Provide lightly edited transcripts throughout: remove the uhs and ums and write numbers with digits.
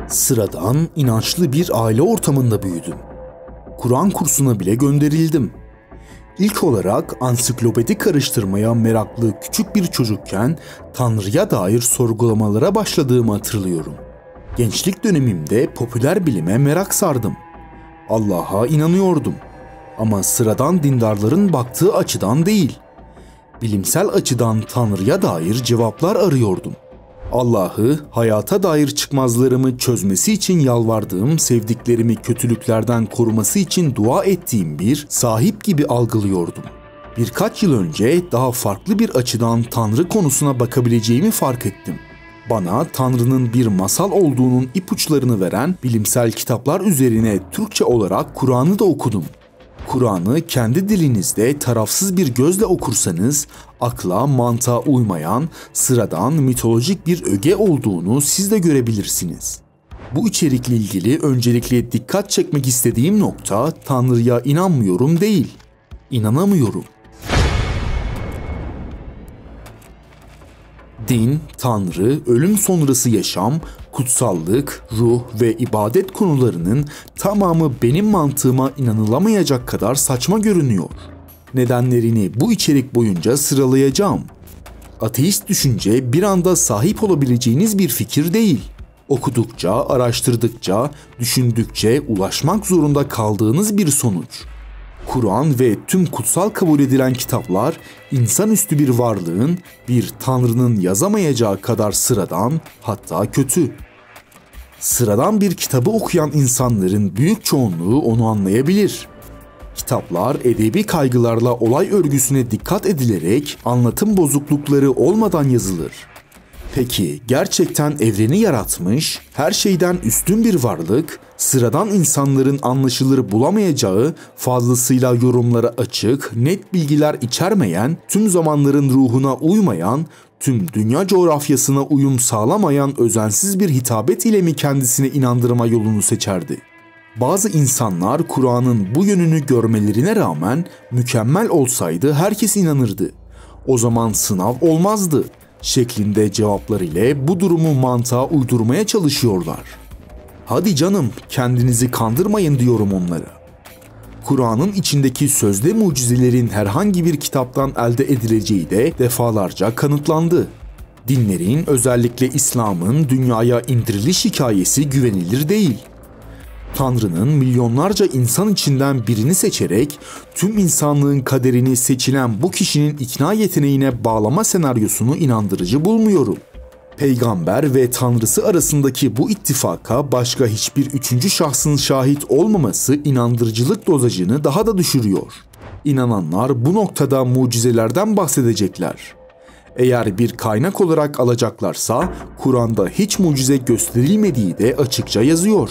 Sıradan, inançlı bir aile ortamında büyüdüm. Kur'an kursuna bile gönderildim. İlk olarak ansiklopedi karıştırmaya meraklı küçük bir çocukken Tanrı'ya dair sorgulamalara başladığımı hatırlıyorum. Gençlik dönemimde popüler bilime merak sardım. Allah'a inanıyordum. Ama sıradan dindarların baktığı açıdan değil. Bilimsel açıdan Tanrı'ya dair cevaplar arıyordum. Allah'ı hayata dair çıkmazlarımı çözmesi için yalvardığım, sevdiklerimi kötülüklerden koruması için dua ettiğim bir sahip gibi algılıyordum. Birkaç yıl önce daha farklı bir açıdan Tanrı konusuna bakabileceğimi fark ettim. Bana Tanrı'nın bir masal olduğunun ipuçlarını veren bilimsel kitaplar üzerine Türkçe olarak Kur'an'ı da okudum. Kur'an'ı kendi dilinizde tarafsız bir gözle okursanız akla, mantığa uymayan, sıradan, mitolojik bir öge olduğunu siz de görebilirsiniz. Bu içerikle ilgili öncelikle dikkat çekmek istediğim nokta Tanrı'ya inanmıyorum değil, inanamıyorum. Din, Tanrı, ölüm sonrası yaşam, kutsallık, ruh ve ibadet konularının tamamı benim mantığıma inanılamayacak kadar saçma görünüyor. Nedenlerini bu içerik boyunca sıralayacağım. Ateist düşünce bir anda sahip olabileceğiniz bir fikir değil. Okudukça, araştırdıkça, düşündükçe ulaşmak zorunda kaldığınız bir sonuç. Kur'an ve tüm kutsal kabul edilen kitaplar insanüstü bir varlığın, bir tanrının yazamayacağı kadar sıradan, hatta kötü. Sıradan bir kitabı okuyan insanların büyük çoğunluğu onu anlayabilir. Kitaplar edebi kaygılarla olay örgüsüne dikkat edilerek anlatım bozuklukları olmadan yazılır. Peki gerçekten evreni yaratmış, her şeyden üstün bir varlık, sıradan insanların anlaşılır bulamayacağı, fazlasıyla yorumlara açık, net bilgiler içermeyen, tüm zamanların ruhuna uymayan, tüm dünya coğrafyasına uyum sağlamayan özensiz bir hitabet ile mi kendisine inandırma yolunu seçerdi? Bazı insanlar Kur'an'ın bu yönünü görmelerine rağmen mükemmel olsaydı herkes inanırdı. O zaman sınav olmazdı şeklinde cevaplar ile bu durumu mantığa uydurmaya çalışıyorlar. Hadi canım, kendinizi kandırmayın diyorum onlara. Kur'an'ın içindeki sözde mucizelerin herhangi bir kitaptan elde edileceği de defalarca kanıtlandı. Dinlerin, özellikle İslam'ın dünyaya indiriliş hikayesi güvenilir değil. Tanrı'nın milyonlarca insan içinden birini seçerek tüm insanlığın kaderini seçilen bu kişinin ikna yeteneğine bağlama senaryosunu inandırıcı bulmuyorum. Peygamber ve Tanrısı arasındaki bu ittifaka başka hiçbir üçüncü şahsın şahit olmaması inandırıcılık dozajını daha da düşürüyor. İnananlar bu noktada mucizelerden bahsedecekler. Eğer bir kaynak olarak alacaklarsa Kur'an'da hiç mucize gösterilmediği de açıkça yazıyor.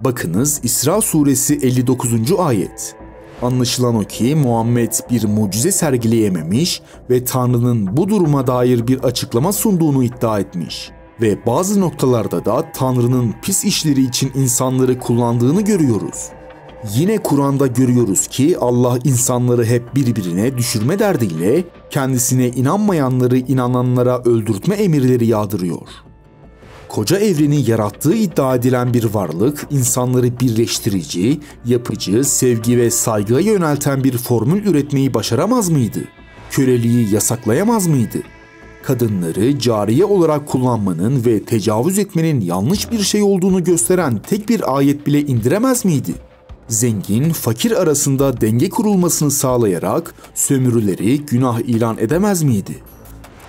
Bakınız İsra suresi 59. ayet. Anlaşılan o ki Muhammed bir mucize sergileyememiş ve Tanrı'nın bu duruma dair bir açıklama sunduğunu iddia etmiş. Ve bazı noktalarda da Tanrı'nın pis işleri için insanları kullandığını görüyoruz. Yine Kur'an'da görüyoruz ki Allah insanları hep birbirine düşürme derdiyle kendisine inanmayanları inananlara öldürtme emirleri yağdırıyor. Koca evreni yarattığı iddia edilen bir varlık, insanları birleştirici, yapıcı, sevgi ve saygıya yönelten bir formül üretmeyi başaramaz mıydı? Köleliği yasaklayamaz mıydı? Kadınları cariye olarak kullanmanın ve tecavüz etmenin yanlış bir şey olduğunu gösteren tek bir ayet bile indiremez miydi? Zengin, fakir arasında denge kurulmasını sağlayarak sömürüleri günah ilan edemez miydi?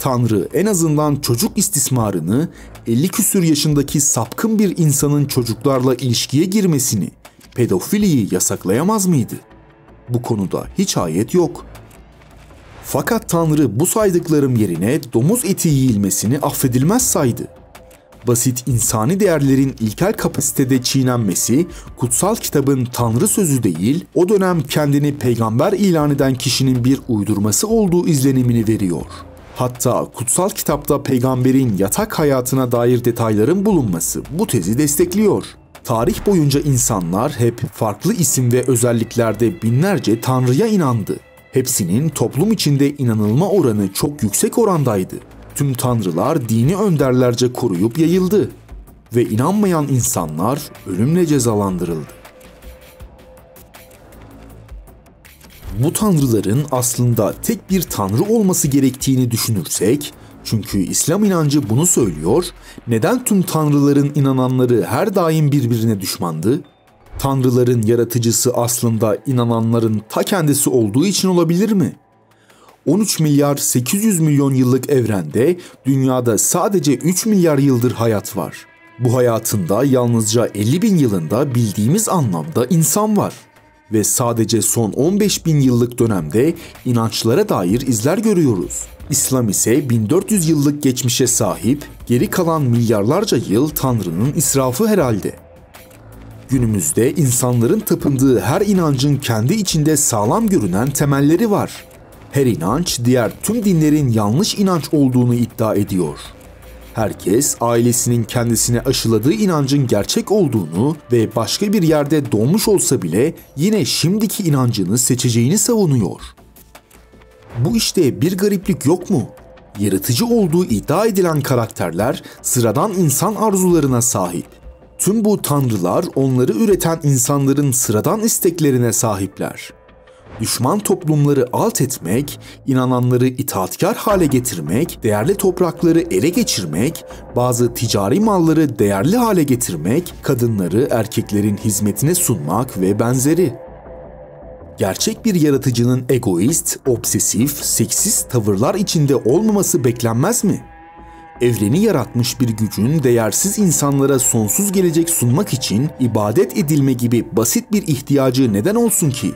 Tanrı en azından çocuk istismarını, 50 küsür yaşındaki sapkın bir insanın çocuklarla ilişkiye girmesini, pedofiliyi yasaklayamaz mıydı? Bu konuda hiç ayet yok. Fakat Tanrı bu saydıklarım yerine domuz eti yiyilmesini affedilmez saydı. Basit insani değerlerin ilkel kapasitede çiğnenmesi, kutsal kitabın Tanrı sözü değil, o dönem kendini peygamber ilan eden kişinin bir uydurması olduğu izlenimini veriyor. Hatta kutsal kitapta peygamberin yatak hayatına dair detayların bulunması bu tezi destekliyor. Tarih boyunca insanlar hep farklı isim ve özelliklerde binlerce tanrıya inandı. Hepsinin toplum içinde inanılma oranı çok yüksek orandaydı. Tüm tanrılar dini önderlerce koruyup yayıldı. ve inanmayan insanlar ölümle cezalandırıldı. Bu tanrıların aslında tek bir tanrı olması gerektiğini düşünürsek, çünkü İslam inancı bunu söylüyor, neden tüm tanrıların inananları her daim birbirine düşmandı? Tanrıların yaratıcısı aslında inananların ta kendisi olduğu için olabilir mi? 13 milyar 800 milyon yıllık evrende dünyada sadece 3 milyar yıldır hayat var. Bu hayatında yalnızca 50 bin yılında bildiğimiz anlamda insan var. Ve sadece son 15 bin yıllık dönemde inançlara dair izler görüyoruz. İslam ise 1400 yıllık geçmişe sahip, geri kalan milyarlarca yıl Tanrı'nın israfı herhalde. Günümüzde insanların tapındığı her inancın kendi içinde sağlam görünen temelleri var. Her inanç diğer tüm dinlerin yanlış inanç olduğunu iddia ediyor. Herkes ailesinin kendisine aşıladığı inancın gerçek olduğunu ve başka bir yerde doğmuş olsa bile yine şimdiki inancını seçeceğini savunuyor. Bu işte bir gariplik yok mu? Yaratıcı olduğu iddia edilen karakterler sıradan insan arzularına sahip. Tüm bu tanrılar onları üreten insanların sıradan isteklerine sahipler. Düşman toplumları alt etmek, inananları itaatkar hale getirmek, değerli toprakları ele geçirmek, bazı ticari malları değerli hale getirmek, kadınları erkeklerin hizmetine sunmak ve benzeri. Gerçek bir yaratıcının egoist, obsesif, seksist tavırlar içinde olmaması beklenmez mi? Evreni yaratmış bir gücün değersiz insanlara sonsuz gelecek sunmak için ibadet edilme gibi basit bir ihtiyacı neden olsun ki?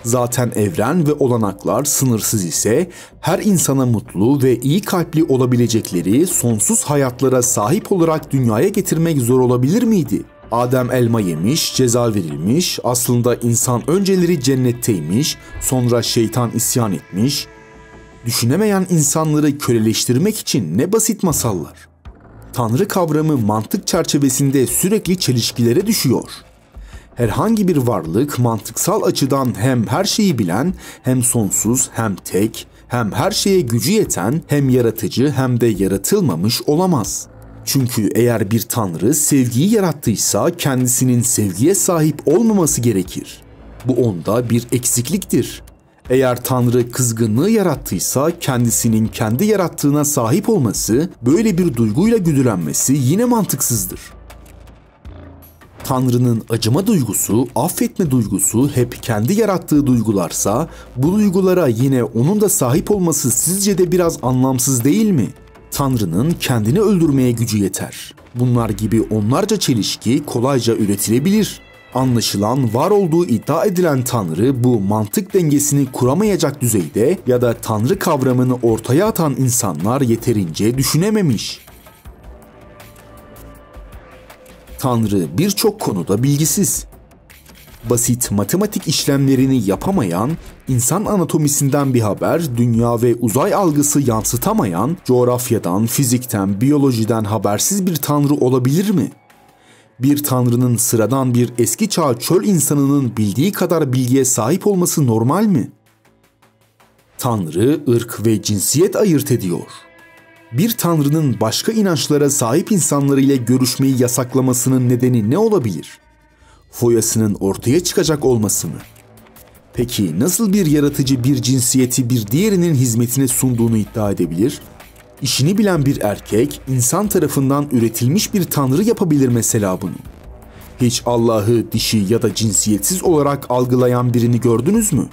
Zaten evren ve olanaklar sınırsız ise her insana mutlu ve iyi kalpli olabilecekleri sonsuz hayatlara sahip olarak dünyaya getirmek zor olabilir miydi? Adem elma yemiş, ceza verilmiş, aslında insan önceleri cennetteymiş, sonra şeytan isyan etmiş. Düşünemeyen insanları köleleştirmek için ne basit masallar. Tanrı kavramı mantık çerçevesinde sürekli çelişkilere düşüyor. Herhangi bir varlık mantıksal açıdan hem her şeyi bilen, hem sonsuz, hem tek, hem her şeye gücü yeten, hem yaratıcı hem de yaratılmamış olamaz. Çünkü eğer bir tanrı sevgiyi yarattıysa kendisinin sevgiye sahip olmaması gerekir. Bu onda bir eksikliktir. Eğer tanrı kızgınlığı yarattıysa kendisinin kendi yarattığına sahip olması, böyle bir duyguyla güdülenmesi yine mantıksızdır. Tanrı'nın acıma duygusu, affetme duygusu hep kendi yarattığı duygularsa, bu duygulara yine onun da sahip olması sizce de biraz anlamsız değil mi? Tanrı'nın kendini öldürmeye gücü yeter. Bunlar gibi onlarca çelişki kolayca üretilebilir. Anlaşılan var olduğu iddia edilen Tanrı bu mantık dengesini kuramayacak düzeyde ya da Tanrı kavramını ortaya atan insanlar yeterince düşünememiş. Tanrı birçok konuda bilgisiz. Basit matematik işlemlerini yapamayan, insan anatomisinden bir haber, dünya ve uzay algısı yansıtamayan, coğrafyadan, fizikten, biyolojiden habersiz bir tanrı olabilir mi? Bir tanrının sıradan bir eski çağ çöl insanının bildiği kadar bilgiye sahip olması normal mi? Tanrı, ırk ve cinsiyet ayırt ediyor. Bir tanrının başka inançlara sahip insanlarıyla görüşmeyi yasaklamasının nedeni ne olabilir? Foyasının ortaya çıkacak olması mı? Peki nasıl bir yaratıcı bir cinsiyeti bir diğerinin hizmetine sunduğunu iddia edebilir? İşini bilen bir erkek, insan tarafından üretilmiş bir tanrı yapabilir mesela bunu. Hiç Allah'ı dişi ya da cinsiyetsiz olarak algılayan birini gördünüz mü?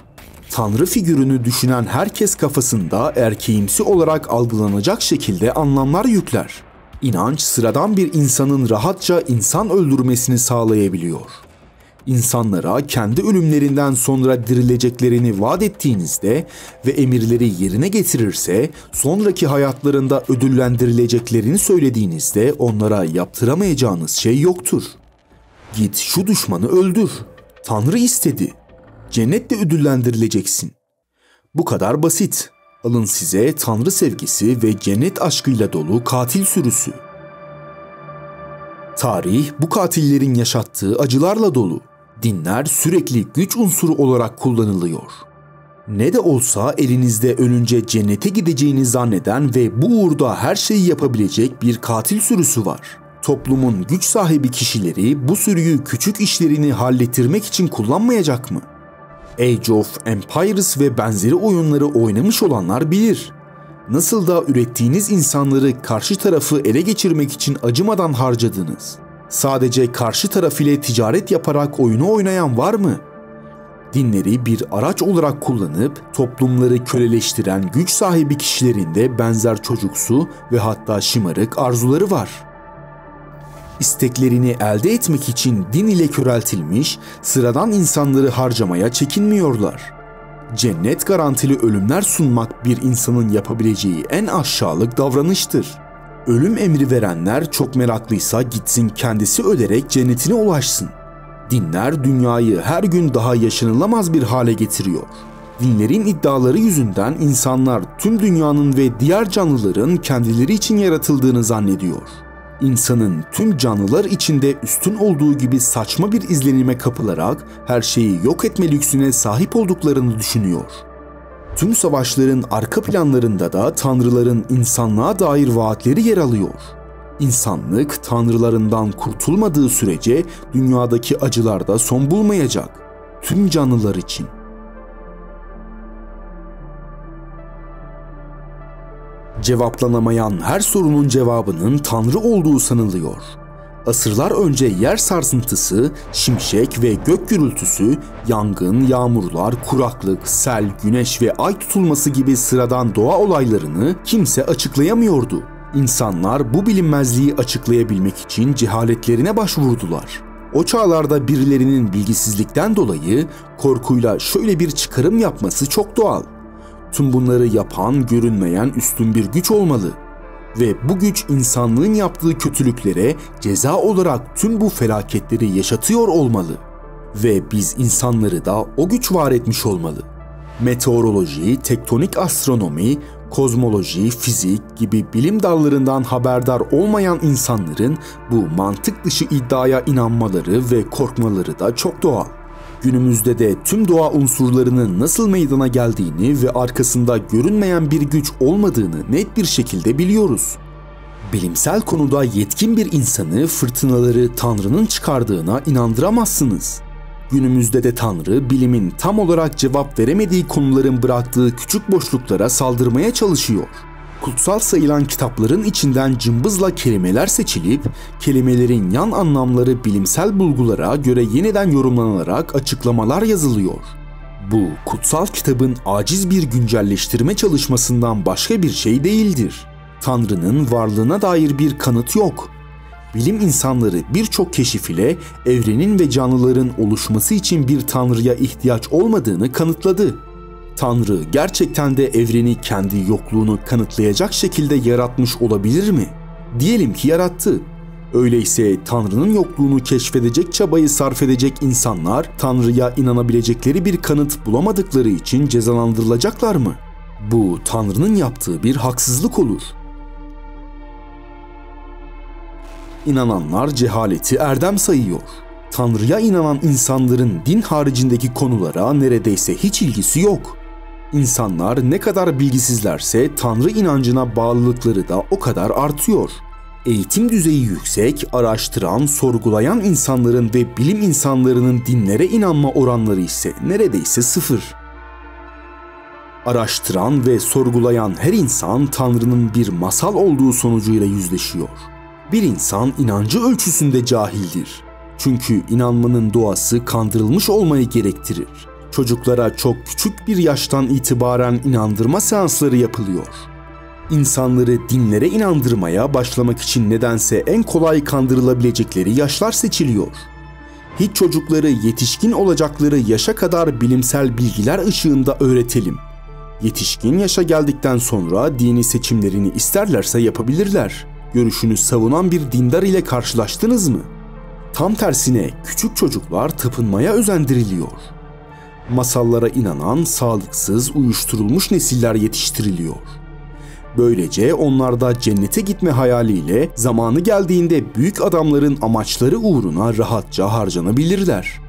Tanrı figürünü düşünen herkes kafasında erkeğimsi olarak algılanacak şekilde anlamlar yükler. İnanç sıradan bir insanın rahatça insan öldürmesini sağlayabiliyor. İnsanlara kendi ölümlerinden sonra dirileceklerini vaat ettiğinizde ve emirleri yerine getirirse sonraki hayatlarında ödüllendirileceklerini söylediğinizde onlara yaptıramayacağınız şey yoktur. Git şu düşmanı öldür. Tanrı istedi. Cennetle ödüllendirileceksin. Bu kadar basit. Alın size Tanrı sevgisi ve cennet aşkıyla dolu katil sürüsü. Tarih bu katillerin yaşattığı acılarla dolu. Dinler sürekli güç unsuru olarak kullanılıyor. Ne de olsa elinizde ölünce cennete gideceğini zanneden ve bu uğurda her şeyi yapabilecek bir katil sürüsü var. Toplumun güç sahibi kişileri bu sürüyü küçük işlerini hallettirmek için kullanmayacak mı? Age of Empires ve benzeri oyunları oynamış olanlar bilir. Nasıl da ürettiğiniz insanları karşı tarafı ele geçirmek için acımadan harcadınız. Sadece karşı taraf ile ticaret yaparak oyunu oynayan var mı? Dinleri bir araç olarak kullanıp toplumları köleleştiren güç sahibi kişilerin de benzer çocuksu ve hatta şımarık arzuları var. İsteklerini elde etmek için din ile köreltilmiş, sıradan insanları harcamaya çekinmiyorlar. Cennet garantili ölümler sunmak bir insanın yapabileceği en aşağılık davranıştır. Ölüm emri verenler çok meraklıysa gitsin kendisi ölerek cennetine ulaşsın. Dinler dünyayı her gün daha yaşanılamaz bir hale getiriyor. Dinlerin iddiaları yüzünden insanlar tüm dünyanın ve diğer canlıların kendileri için yaratıldığını zannediyor. İnsanın tüm canlılar içinde üstün olduğu gibi saçma bir izlenime kapılarak her şeyi yok etme lüksüne sahip olduklarını düşünüyor. Tüm savaşların arka planlarında da tanrıların insanlığa dair vaatleri yer alıyor. İnsanlık tanrılarından kurtulmadığı sürece dünyadaki acılar da son bulmayacak. Tüm canlılar için. Cevaplanamayan her sorunun cevabının Tanrı olduğu sanılıyor. Asırlar önce yer sarsıntısı, şimşek ve gök gürültüsü, yangın, yağmurlar, kuraklık, sel, güneş ve ay tutulması gibi sıradan doğa olaylarını kimse açıklayamıyordu. İnsanlar bu bilinmezliği açıklayabilmek için cehaletlerine başvurdular. O çağlarda birilerinin bilgisizlikten dolayı korkuyla şöyle bir çıkarım yapması çok doğal. Tüm bunları yapan, görünmeyen üstün bir güç olmalı. Ve bu güç insanlığın yaptığı kötülüklere ceza olarak tüm bu felaketleri yaşatıyor olmalı. Ve biz insanları da o güç var etmiş olmalı. Meteoroloji, tektonik astronomi, kozmoloji, fizik gibi bilim dallarından haberdar olmayan insanların bu mantık dışı iddiaya inanmaları ve korkmaları da çok doğal. Günümüzde de tüm doğa unsurlarının nasıl meydana geldiğini ve arkasında görünmeyen bir güç olmadığını net bir şekilde biliyoruz. Bilimsel konuda yetkin bir insanı fırtınaları Tanrı'nın çıkardığına inandıramazsınız. Günümüzde de Tanrı, bilimin tam olarak cevap veremediği konuların bıraktığı küçük boşluklara saldırmaya çalışıyor. Kutsal sayılan kitapların içinden cımbızla kelimeler seçilip, kelimelerin yan anlamları bilimsel bulgulara göre yeniden yorumlanarak açıklamalar yazılıyor. Bu, kutsal kitabın aciz bir güncelleştirme çalışmasından başka bir şey değildir. Tanrı'nın varlığına dair bir kanıt yok. Bilim insanları birçok keşif ile evrenin ve canlıların oluşması için bir Tanrı'ya ihtiyaç olmadığını kanıtladı. Tanrı gerçekten de evreni kendi yokluğunu kanıtlayacak şekilde yaratmış olabilir mi? Diyelim ki yarattı. Öyleyse Tanrı'nın yokluğunu keşfedecek çabayı sarf edecek insanlar Tanrı'ya inanabilecekleri bir kanıt bulamadıkları için cezalandırılacaklar mı? Bu Tanrı'nın yaptığı bir haksızlık olur. İnananlar cehaleti erdem sayıyor. Tanrı'ya inanan insanların din haricindeki konulara neredeyse hiç ilgisi yok. İnsanlar ne kadar bilgisizlerse Tanrı inancına bağlılıkları da o kadar artıyor. Eğitim düzeyi yüksek, araştıran, sorgulayan insanların ve bilim insanlarının dinlere inanma oranları ise neredeyse sıfır. Araştıran ve sorgulayan her insan Tanrı'nın bir masal olduğu sonucuyla yüzleşiyor. Bir insan inancı ölçüsünde cahildir. Çünkü inanmanın doğası kandırılmış olmayı gerektirir. Çocuklara çok küçük bir yaştan itibaren inandırma seansları yapılıyor. İnsanları dinlere inandırmaya başlamak için nedense en kolay kandırılabilecekleri yaşlar seçiliyor. Hiç çocukları yetişkin olacakları yaşa kadar bilimsel bilgiler ışığında öğretelim. Yetişkin yaşa geldikten sonra dini seçimlerini isterlerse yapabilirler. Görüşünü savunan bir dindar ile karşılaştınız mı? Tam tersine küçük çocuklar tapınmaya özendiriliyor. Masallara inanan sağlıksız, uyuşturulmuş nesiller yetiştiriliyor. Böylece onlar da cennete gitme hayaliyle zamanı geldiğinde büyük adamların amaçları uğruna rahatça harcanabilirler.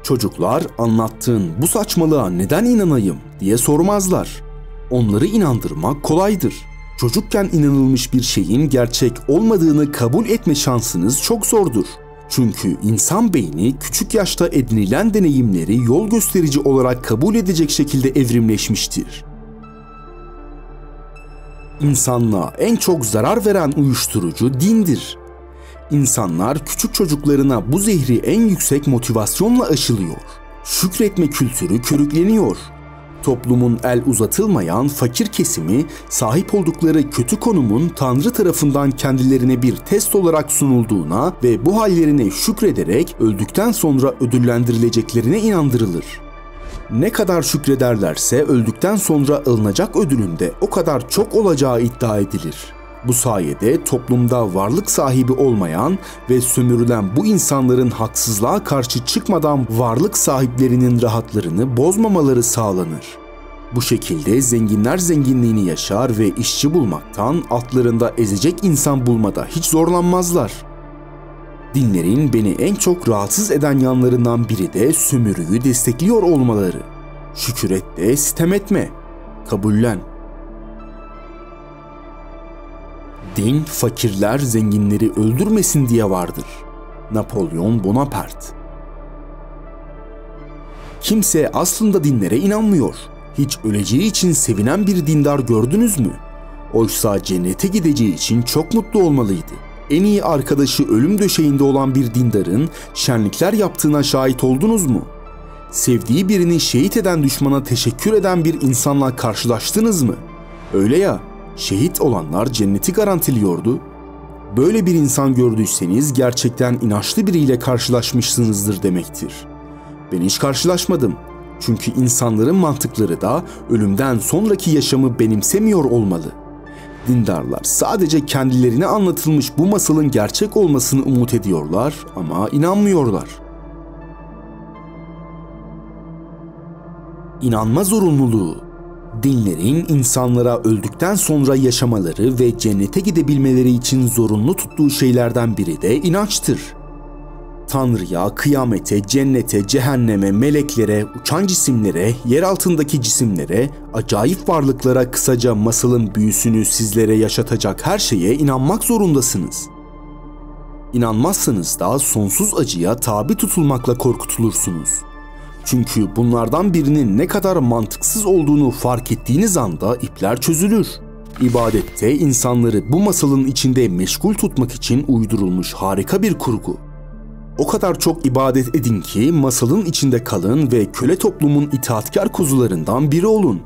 Çocuklar anlattığın bu saçmalığa neden inanayım diye sormazlar. Onları inandırmak kolaydır. Çocukken inanılmış bir şeyin gerçek olmadığını kabul etme şansınız çok zordur. Çünkü insan beyni küçük yaşta edinilen deneyimleri yol gösterici olarak kabul edecek şekilde evrimleşmiştir. İnsanlığa en çok zarar veren uyuşturucu dindir. İnsanlar küçük çocuklarına bu zehri en yüksek motivasyonla aşılıyor. Şükretme kültürü körükleniyor. Toplumun el uzatılmayan fakir kesimi sahip oldukları kötü konumun Tanrı tarafından kendilerine bir test olarak sunulduğuna ve bu hallerine şükrederek öldükten sonra ödüllendirileceklerine inandırılır. Ne kadar şükrederlerse öldükten sonra alınacak ödülün de o kadar çok olacağı iddia edilir. Bu sayede toplumda varlık sahibi olmayan ve sömürülen bu insanların haksızlığa karşı çıkmadan varlık sahiplerinin rahatlarını bozmamaları sağlanır. Bu şekilde zenginler zenginliğini yaşar ve işçi bulmaktan altlarında ezecek insan bulmada hiç zorlanmazlar. Dinlerin beni en çok rahatsız eden yanlarından biri de sömürüyü destekliyor olmaları. Şükür et de sitem etme. Kabullen. Din, fakirler zenginleri öldürmesin diye vardır. Napolyon Bonaparte. Kimse aslında dinlere inanmıyor. Hiç öleceği için sevinen bir dindar gördünüz mü? Oysa cennete gideceği için çok mutlu olmalıydı. En iyi arkadaşı ölüm döşeğinde olan bir dindarın şenlikler yaptığına şahit oldunuz mu? Sevdiği birini şehit eden düşmana teşekkür eden bir insanla karşılaştınız mı? Öyle ya, şehit olanlar cenneti garantiliyordu. Böyle bir insan gördüyseniz gerçekten inançlı biriyle karşılaşmışsınızdır demektir. Ben hiç karşılaşmadım. Çünkü insanların mantıkları da ölümden sonraki yaşamı benimsemiyor olmalı. Dindarlar sadece kendilerine anlatılmış bu masalın gerçek olmasını umut ediyorlar ama inanmıyorlar. İnanma zorunluluğu. Dinlerin insanlara öldükten sonra yaşamaları ve cennete gidebilmeleri için zorunlu tuttuğu şeylerden biri de inançtır. Tanrı'ya, kıyamete, cennete, cehenneme, meleklere, uçan cisimlere, yer altındaki cisimlere, acayip varlıklara, kısaca masalın büyüsünü sizlere yaşatacak her şeye inanmak zorundasınız. İnanmazsanız da sonsuz acıya tabi tutulmakla korkutulursunuz. Çünkü bunlardan birinin ne kadar mantıksız olduğunu fark ettiğiniz anda ipler çözülür. İbadette insanları bu masalın içinde meşgul tutmak için uydurulmuş harika bir kurgu. O kadar çok ibadet edin ki masalın içinde kalın ve köle toplumun itaatkar kuzularından biri olun.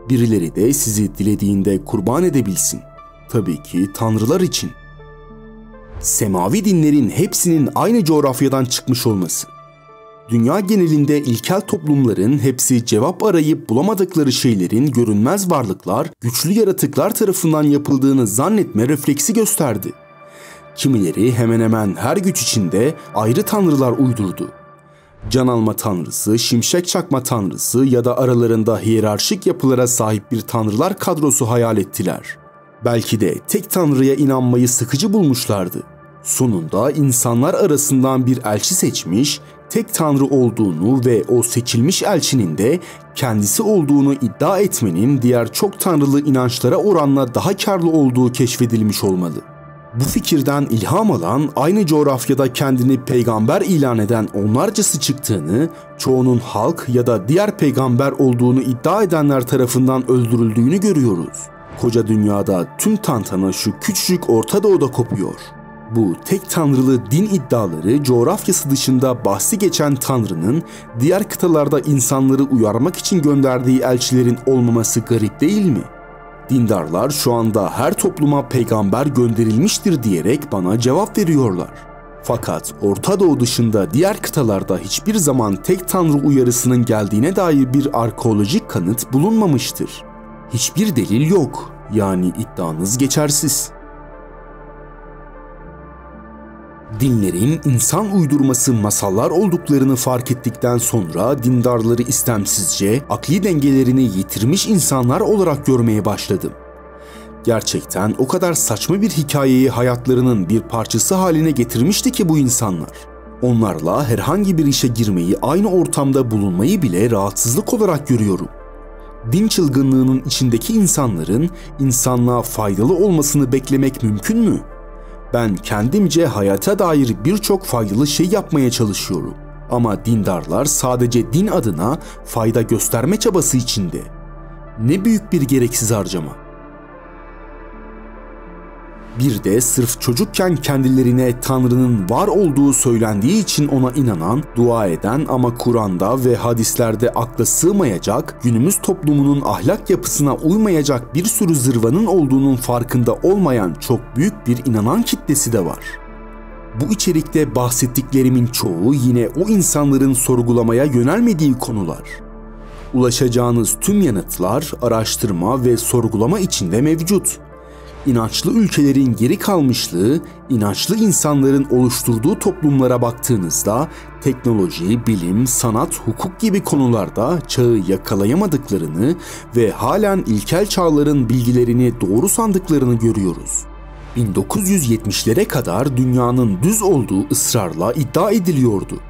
Birileri de sizi dilediğinde kurban edebilsin. Tabii ki tanrılar için. Semavi dinlerin hepsinin aynı coğrafyadan çıkmış olması. Dünya genelinde ilkel toplumların hepsi cevap arayıp bulamadıkları şeylerin görünmez varlıklar, güçlü yaratıklar tarafından yapıldığını zannetme refleksi gösterdi. Kimileri hemen hemen her güç içinde ayrı tanrılar uydurdu. Can alma tanrısı, şimşek çakma tanrısı ya da aralarında hiyerarşik yapılara sahip bir tanrılar kadrosu hayal ettiler. Belki de tek tanrıya inanmayı sıkıcı bulmuşlardı. Sonunda insanlar arasından bir elçi seçmiş, tek tanrı olduğunu ve o seçilmiş elçinin de kendisi olduğunu iddia etmenin diğer çok tanrılı inançlara oranla daha karlı olduğu keşfedilmiş olmalı. Bu fikirden ilham alan, aynı coğrafyada kendini peygamber ilan eden onlarcası çıktığını, çoğunun halk ya da diğer peygamber olduğunu iddia edenler tarafından öldürüldüğünü görüyoruz. Koca dünyada tüm tantana şu küçücük Orta Doğu'da kopuyor. Bu tek tanrılı din iddiaları coğrafyası dışında bahsi geçen Tanrı'nın diğer kıtalarda insanları uyarmak için gönderdiği elçilerin olmaması garip değil mi? Dindarlar şu anda her topluma peygamber gönderilmiştir diyerek bana cevap veriyorlar. Fakat Orta Doğu dışında diğer kıtalarda hiçbir zaman tek tanrı uyarısının geldiğine dair bir arkeolojik kanıt bulunmamıştır. Hiçbir delil yok. Yani iddianız geçersiz. Dinlerin insan uydurması masallar olduklarını fark ettikten sonra dindarları istemsizce akli dengelerini yitirmiş insanlar olarak görmeye başladım. Gerçekten o kadar saçma bir hikayeyi hayatlarının bir parçası haline getirmişti ki bu insanlar. Onlarla herhangi bir işe girmeyi, aynı ortamda bulunmayı bile rahatsızlık olarak görüyorum. Din çılgınlığının içindeki insanların insanlığa faydalı olmasını beklemek mümkün mü? Ben kendimce hayata dair birçok faydalı şey yapmaya çalışıyorum. Ama dindarlar sadece din adına fayda gösterme çabası içinde. Ne büyük bir gereksiz harcama. Bir de sırf çocukken kendilerine Tanrı'nın var olduğu söylendiği için ona inanan, dua eden ama Kur'an'da ve hadislerde akla sığmayacak, günümüz toplumunun ahlak yapısına uymayacak bir sürü zırvanın olduğunun farkında olmayan çok büyük bir inanan kitlesi de var. Bu içerikte bahsettiklerimin çoğu yine o insanların sorgulamaya yönelmediği konular. Ulaşacağınız tüm yanıtlar araştırma ve sorgulama içinde mevcut. İnançlı ülkelerin geri kalmışlığı, inançlı insanların oluşturduğu toplumlara baktığınızda teknoloji, bilim, sanat, hukuk gibi konularda çağı yakalayamadıklarını ve halen ilkel çağların bilgilerini doğru sandıklarını görüyoruz. 1970'lere kadar dünyanın düz olduğu ısrarla iddia ediliyordu.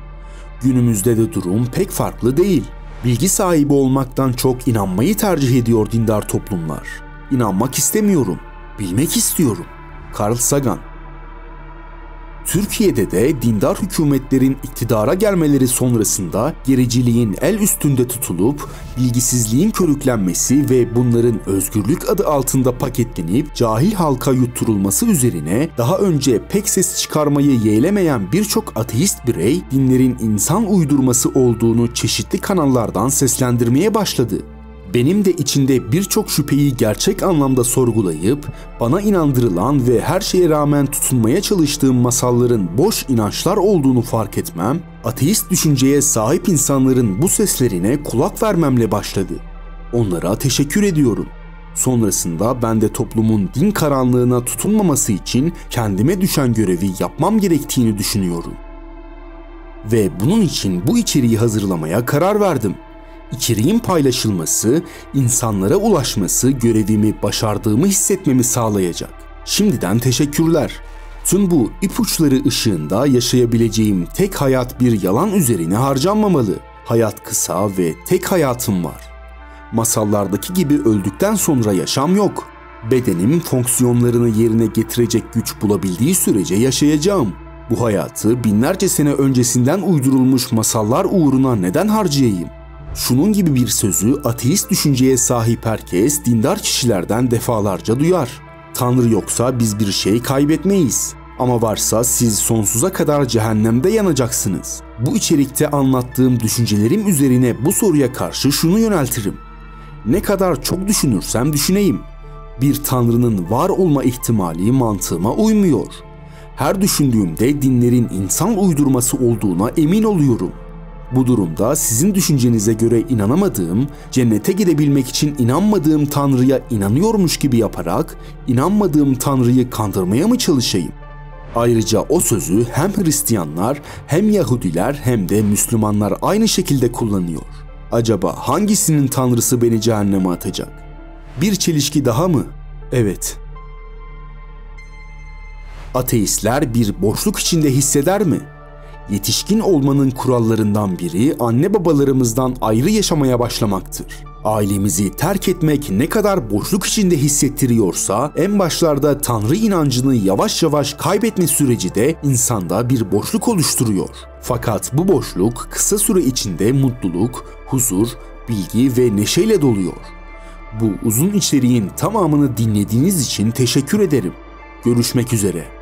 Günümüzde de durum pek farklı değil. Bilgi sahibi olmaktan çok inanmayı tercih ediyor dindar toplumlar. İnanmak istemiyorum. Bilmek istiyorum. Carl Sagan. Türkiye'de de dindar hükümetlerin iktidara gelmeleri sonrasında gericiliğin el üstünde tutulup bilgisizliğin körüklenmesi ve bunların özgürlük adı altında paketlenip cahil halka yutturulması üzerine daha önce pek ses çıkarmayı yeğlemeyen birçok ateist birey dinlerin insan uydurması olduğunu çeşitli kanallardan seslendirmeye başladı. Benim de içinde birçok şüpheyi gerçek anlamda sorgulayıp bana inandırılan ve her şeye rağmen tutunmaya çalıştığım masalların boş inançlar olduğunu fark etmem, ateist düşünceye sahip insanların bu seslerine kulak vermemle başladı. Onlara teşekkür ediyorum. Sonrasında ben de toplumun din karanlığına tutunmaması için kendime düşen görevi yapmam gerektiğini düşünüyorum. Ve bunun için bu içeriği hazırlamaya karar verdim. İçeriğin paylaşılması, insanlara ulaşması görevimi başardığımı hissetmemi sağlayacak. Şimdiden teşekkürler. Tüm bu ipuçları ışığında yaşayabileceğim tek hayat bir yalan üzerine harcanmamalı. Hayat kısa ve tek hayatım var. Masallardaki gibi öldükten sonra yaşam yok. Bedenim fonksiyonlarını yerine getirecek güç bulabildiği sürece yaşayacağım. Bu hayatı binlerce sene öncesinden uydurulmuş masallar uğruna neden harcayayım? Şunun gibi bir sözü ateist düşünceye sahip herkes dindar kişilerden defalarca duyar. Tanrı yoksa biz bir şey kaybetmeyiz. Ama varsa siz sonsuza kadar cehennemde yanacaksınız. Bu içerikte anlattığım düşüncelerim üzerine bu soruya karşı şunu yöneltirim. Ne kadar çok düşünürsem düşüneyim. Bir Tanrı'nın var olma ihtimali mantığıma uymuyor. Her düşündüğümde dinlerin insan uydurması olduğuna emin oluyorum. Bu durumda sizin düşüncenize göre inanamadığım, cennete gidebilmek için inanmadığım Tanrı'ya inanıyormuş gibi yaparak inanmadığım Tanrı'yı kandırmaya mı çalışayım? Ayrıca o sözü hem Hristiyanlar hem Yahudiler hem de Müslümanlar aynı şekilde kullanıyor. Acaba hangisinin Tanrısı beni cehenneme atacak? Bir çelişki daha mı? Evet. Ateistler bir boşluk içinde hisseder mi? Yetişkin olmanın kurallarından biri anne babalarımızdan ayrı yaşamaya başlamaktır. Ailemizi terk etmek ne kadar boşluk içinde hissettiriyorsa en başlarda Tanrı inancını yavaş yavaş kaybetme süreci de insanda bir boşluk oluşturuyor. Fakat bu boşluk kısa süre içinde mutluluk, huzur, bilgi ve neşeyle doluyor. Bu uzun içeriğin tamamını dinlediğiniz için teşekkür ederim. Görüşmek üzere.